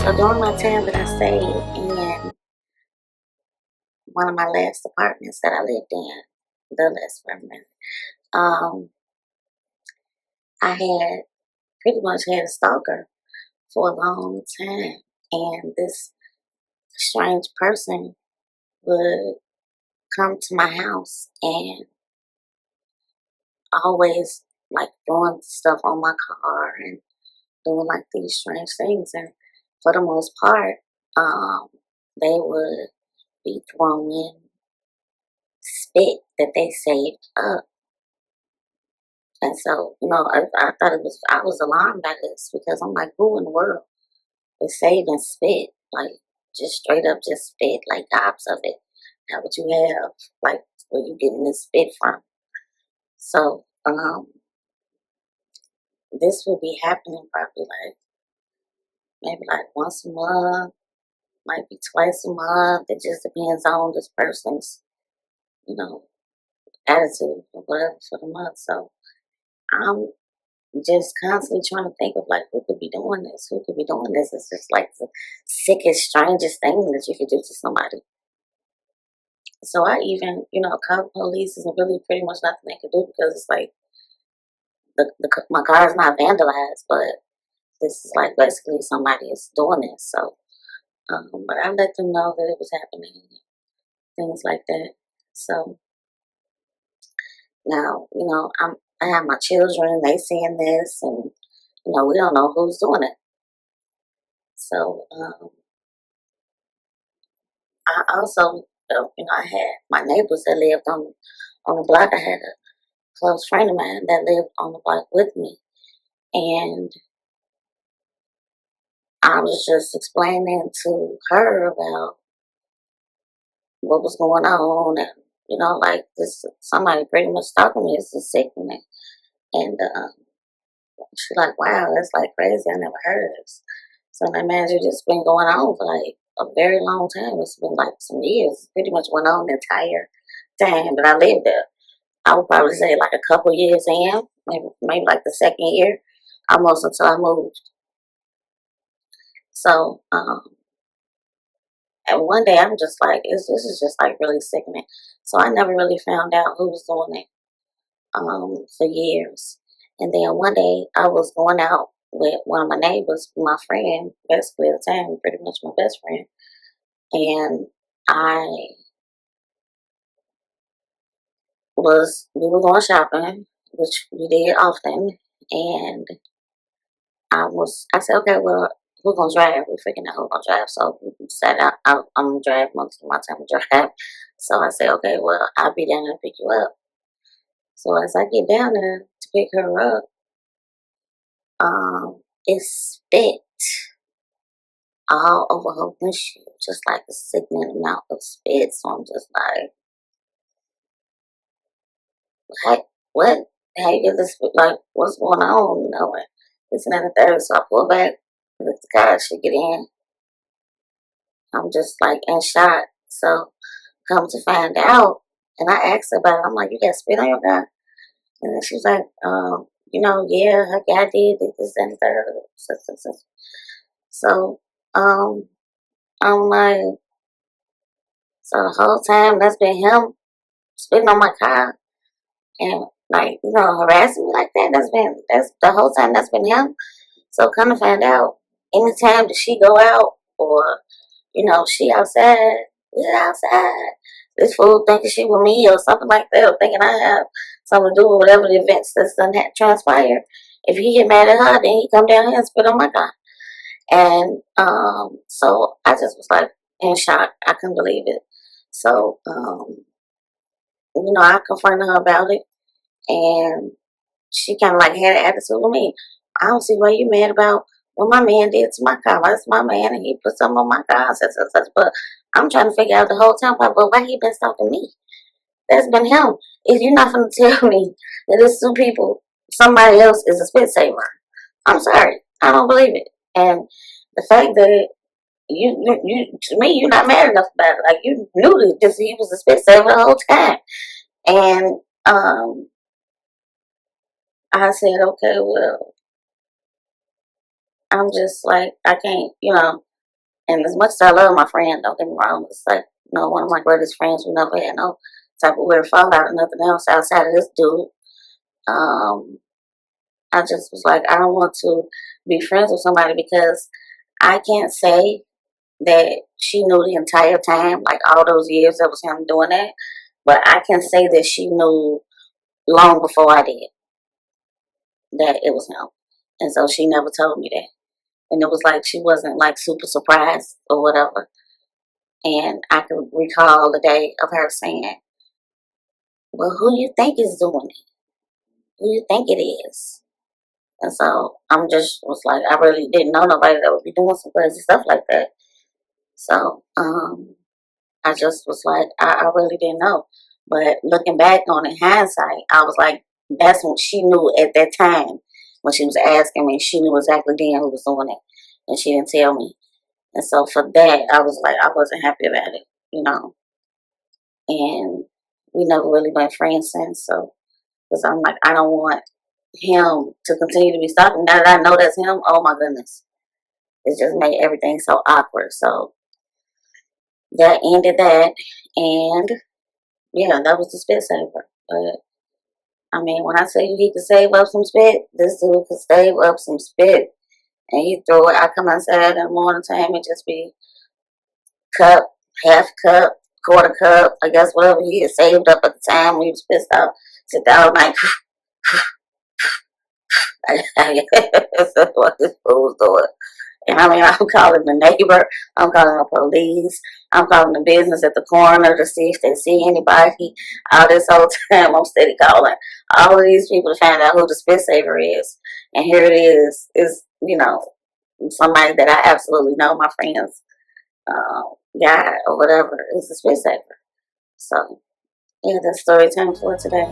So during my time that I stayed in one of my last apartments that I lived in, the last apartment, um, I had pretty much had a stalker for a long time. And this strange person would come to my house and always like throwing stuff on my car and doing like these strange things. And for the most part, um, they would be throwing spit that they saved up. And so, I thought I was alarmed by this because I'm like, who in the world is saving spit? Like, just straight up just spit, like gobs of it. How would you have, like, where you getting this spit from? So, this will be happening probably like, maybe like once a month, might be twice a month. It just depends on this person's, you know, attitude or whatever for the month. So, I'm just constantly trying to think of like who could be doing this, who could be doing this. It's just like the sickest, strangest thing that you could do to somebody. So I even, call police is really pretty much nothing they could do because it's like my car is not vandalized, but this is like basically somebody is doing this. So, but I let them know that it was happening, things like that. So now, I have my children, they seeing this, and we don't know who's doing it. So, I also, I had my neighbors that lived on the block. I had a close friend of mine that lived on the block with me, and I was just explaining to her about what was going on, and like this, somebody pretty much stalking me. It's just sickening, and she's like, "Wow, that's like crazy. I never heard of this." So I imagine it's been going on for like a very long time. It's been like some years. It pretty much went on the entire time that I lived there. I would probably say like a couple years in, maybe like the second year, almost until I moved. So, and one day I'm just like, this is just like really sickening. So I never really found out who was doing it for years. And then one day I was going out with one of my neighbors, my friend, basically at the time, pretty much my best friend, and I we were going shopping, which we did often, and I said, okay, well, we're gonna drive. We're freaking out who's gonna drive. So we decided I'm gonna drive most of my time to drive. So I said, okay, well, I'll be down there to pick you up. So as I get down there to pick her up, it spit all over her windshield, just like a sickening amount of spit. So I'm just like, hey, what? How you get this spit? Like, what's going on? And this and that and the third. So I pull back, let the car should get in. I'm just like in shock. So come to find out, and I asked her about it. I'm like, you got spit on your car? And then she's like, yeah, her guy did this and the third. So, I'm like, so the whole time that's been him spitting on my car and like, harassing me like that. That's the whole time that's been him. So come to find out, anytime that she go out or she outside, we outside. This fool thinking she with me or something like that, or thinking I have something to do with whatever the events that's done transpired. If he get mad at her, then he come down here and spit on my car. And so I just was like in shock. I couldn't believe it. So I confronted her about it, and she kind of like had an attitude with me. I don't see why you mad about what my man did to my car. That's my man, and he put something on my car, such. But I'm trying to figure out the whole time, but why he been stalking me? That's been him. If you're not going to tell me that it's two people, somebody else is a spit saver, I'm sorry, I don't believe it. And the fact that you to me, you're not mad enough about it. Like you knew that this he was a spit saver the whole time, and I said, okay, well, I'm just like, I can't, And as much as I love my friend, don't get me wrong, it's like, you know, one of my greatest friends. We never had no type of weird fallout or nothing else outside of this dude. Um, I just was like, I don't want to be friends with somebody because I can't say that she knew the entire time, like all those years that was him doing that. But I can say that she knew long before I did that it was him. And so she never told me that. And it was like she wasn't like super surprised or whatever. And I can recall the day of her saying, well, who you think is doing it? Who you think it is? And so I'm just was like, I really didn't know nobody that would be doing some crazy stuff like that. So I just was like, I really didn't know. But looking back on it, hindsight, I was like, that's what she knew at that time when she was asking me. She knew exactly then who was doing it, and she didn't tell me. And so for that, I was like, I wasn't happy about it, you know. And we never really been friends since. So because I'm like, I don't want him to continue to be stalking. Now that I know that's him, oh my goodness, it just made everything so awkward. So that ended that, and yeah, that was the spit saver. But I mean, when I tell you he could save up some spit, this dude could save up some spit, and he throw it. I come outside in the morning time and just be cup, half cup, quarter cup, I guess whatever he had saved up at the time when he was pissed off. Sit down like, that's what this fool's doing. And I mean, I'm calling the neighbor, I'm calling the police, I'm calling the business at the corner to see if they see anybody. All this whole time, I'm steady calling all of these people to find out who the spit saver is. And here it is, you know, somebody that I absolutely know, my friends, guy or whatever, is the spit saver. So, yeah, that's story time for today.